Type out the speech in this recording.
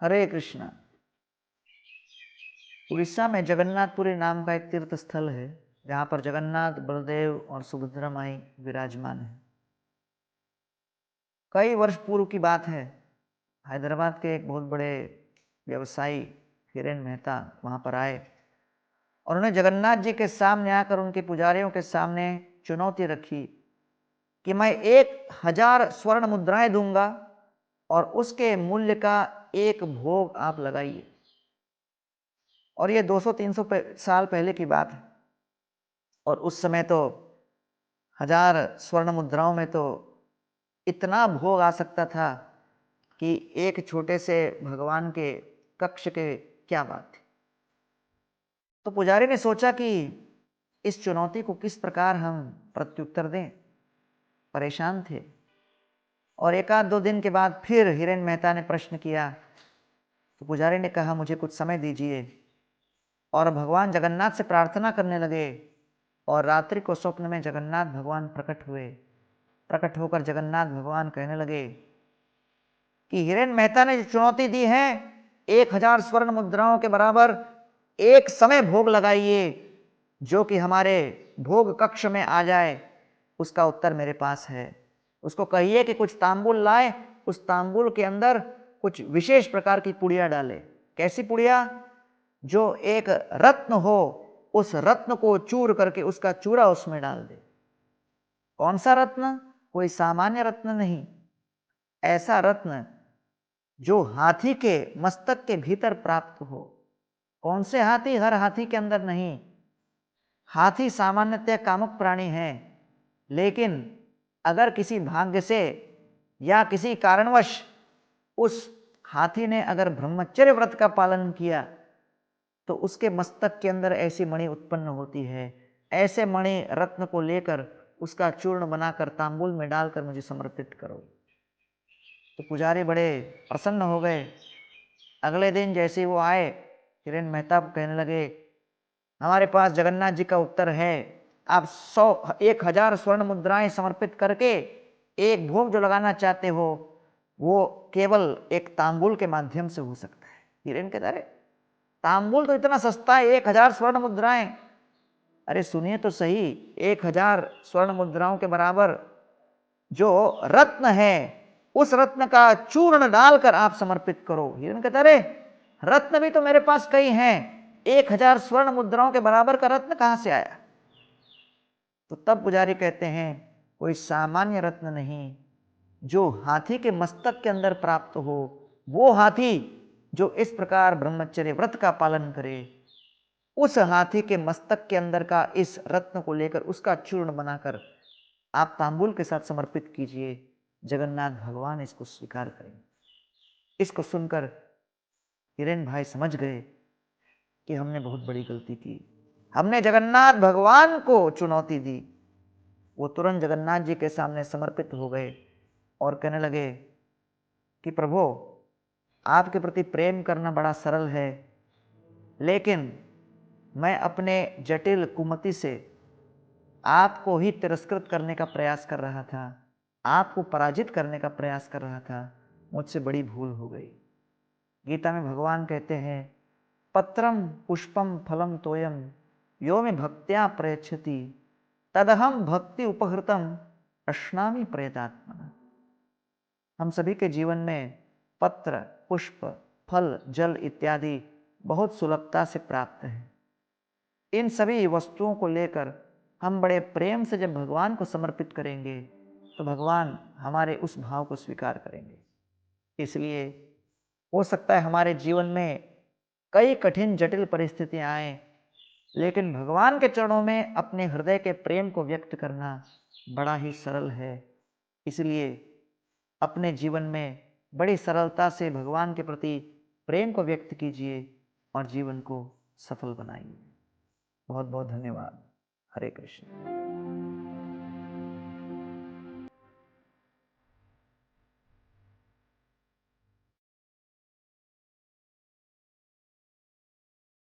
हरे कृष्णा। उड़ीसा में जगन्नाथपुरी नाम का एक तीर्थ स्थल है, जहाँ पर जगन्नाथ, बलदेव और सुभद्रा माई विराजमान है। कई वर्ष पूर्व की बात है, हैदराबाद के एक बहुत बड़े व्यवसायी हिरेन मेहता वहाँ पर आए और उन्होंने जगन्नाथ जी के सामने आकर उनके पुजारियों के सामने चुनौती रखी कि मैं 1000 स्वर्ण मुद्राएं दूंगा और उसके मूल्य का एक भोग आप लगाइए। और ये 200-300 साल पहले की बात है और उस समय तो 1000 स्वर्ण मुद्राओं में तो इतना भोग आ सकता था कि एक छोटे से भगवान के कक्ष के क्या बात थी। तो पुजारी ने सोचा कि इस चुनौती को किस प्रकार हम प्रत्युत्तर दें। परेशान थे और एक आध 2 दिन के बाद फिर हिरेन मेहता ने प्रश्न किया तो पुजारी ने कहा मुझे कुछ समय दीजिए और भगवान जगन्नाथ से प्रार्थना करने लगे। और रात्रि को स्वप्न में जगन्नाथ भगवान प्रकट हुए। प्रकट होकर जगन्नाथ भगवान कहने लगे कि हिरेन मेहता ने जो चुनौती दी है 1000 स्वर्ण मुद्राओं के बराबर एक समय भोग लगाइए, जो कि हमारे भोग कक्ष में आ जाए, उसका उत्तर मेरे पास है। उसको कहिए कि कुछ तांबुल लाए, उस तांबुल के अंदर कुछ विशेष प्रकार की पुड़िया डाले। कैसी पुड़िया? जो एक रत्न हो, उस रत्न को चूर करके उसका चूरा उसमें डाल दे। कौन सा रत्न? कोई सामान्य रत्न नहीं, ऐसा रत्न जो हाथी के मस्तक के भीतर प्राप्त हो। कौन से हाथी? हर हाथी के अंदर नहीं। हाथी सामान्यतः कामुक प्राणी है, लेकिन अगर किसी भाग्य से या किसी कारणवश उस हाथी ने अगर ब्रह्मचर्य व्रत का पालन किया तो उसके मस्तक के अंदर ऐसी मणि उत्पन्न होती है। ऐसे मणि रत्न को लेकर उसका चूर्ण बनाकर तांबुल में डालकर मुझे समर्पित करो। तो पुजारी बड़े प्रसन्न हो गए। अगले दिन जैसे वो आए, हिरेन मेहता कहने लगे हमारे पास जगन्नाथ जी का उत्तर है। आप 1000 स्वर्ण मुद्राएं समर्पित करके एक भोग जो लगाना चाहते हो वो केवल एक तांबुल के माध्यम से हो सकता है। हिरेन कहता अरे तांबुल तो इतना सस्ता है, 1000 स्वर्ण मुद्राएं। अरे सुनिए तो सही, 1000 स्वर्ण मुद्राओं के बराबर जो रत्न है उस रत्न का चूर्ण डालकर आप समर्पित करो। हिरण कहता अरे रत्न भी तो मेरे पास कई हैं, 1000 स्वर्ण मुद्राओं के बराबर का रत्न कहां से आया? तो तब पुजारी कहते हैं कोई सामान्य रत्न नहीं, जो हाथी के मस्तक के अंदर प्राप्त हो। वो हाथी जो इस प्रकार ब्रह्मचर्य व्रत का पालन करे, उस हाथी के मस्तक के अंदर का इस रत्न को लेकर उसका चूर्ण बनाकर आप तांबुल के साथ समर्पित कीजिए। जगन्नाथ भगवान इसको स्वीकार करेंगे। इसको सुनकर हिरेन भाई समझ गए कि हमने बहुत बड़ी गलती की। हमने जगन्नाथ भगवान को चुनौती दी। वो तुरंत जगन्नाथ जी के सामने समर्पित हो गए और कहने लगे कि प्रभु आपके प्रति प्रेम करना बड़ा सरल है, लेकिन मैं अपने जटिल कुमति से आपको ही तिरस्कृत करने का प्रयास कर रहा था, आपको पराजित करने का प्रयास कर रहा था। मुझसे बड़ी भूल हो गई। गीता में भगवान कहते हैं पत्रम पुष्पम फलम तोयम यो में भक्त्या प्रयच्छति तदहम भक्ति उपहृतम अश्नामि प्रयतात्मना। हम सभी के जीवन में पत्र, पुष्प, फल, जल इत्यादि बहुत सुलभता से प्राप्त है। इन सभी वस्तुओं को लेकर हम बड़े प्रेम से जब भगवान को समर्पित करेंगे तो भगवान हमारे उस भाव को स्वीकार करेंगे। इसलिए हो सकता है हमारे जीवन में कई कठिन जटिल परिस्थितियां आए, लेकिन भगवान के चरणों में अपने हृदय के प्रेम को व्यक्त करना बड़ा ही सरल है। इसलिए अपने जीवन में बड़ी सरलता से भगवान के प्रति प्रेम को व्यक्त कीजिए और जीवन को सफल बनाइए। बहुत बहुत धन्यवाद। हरे कृष्ण।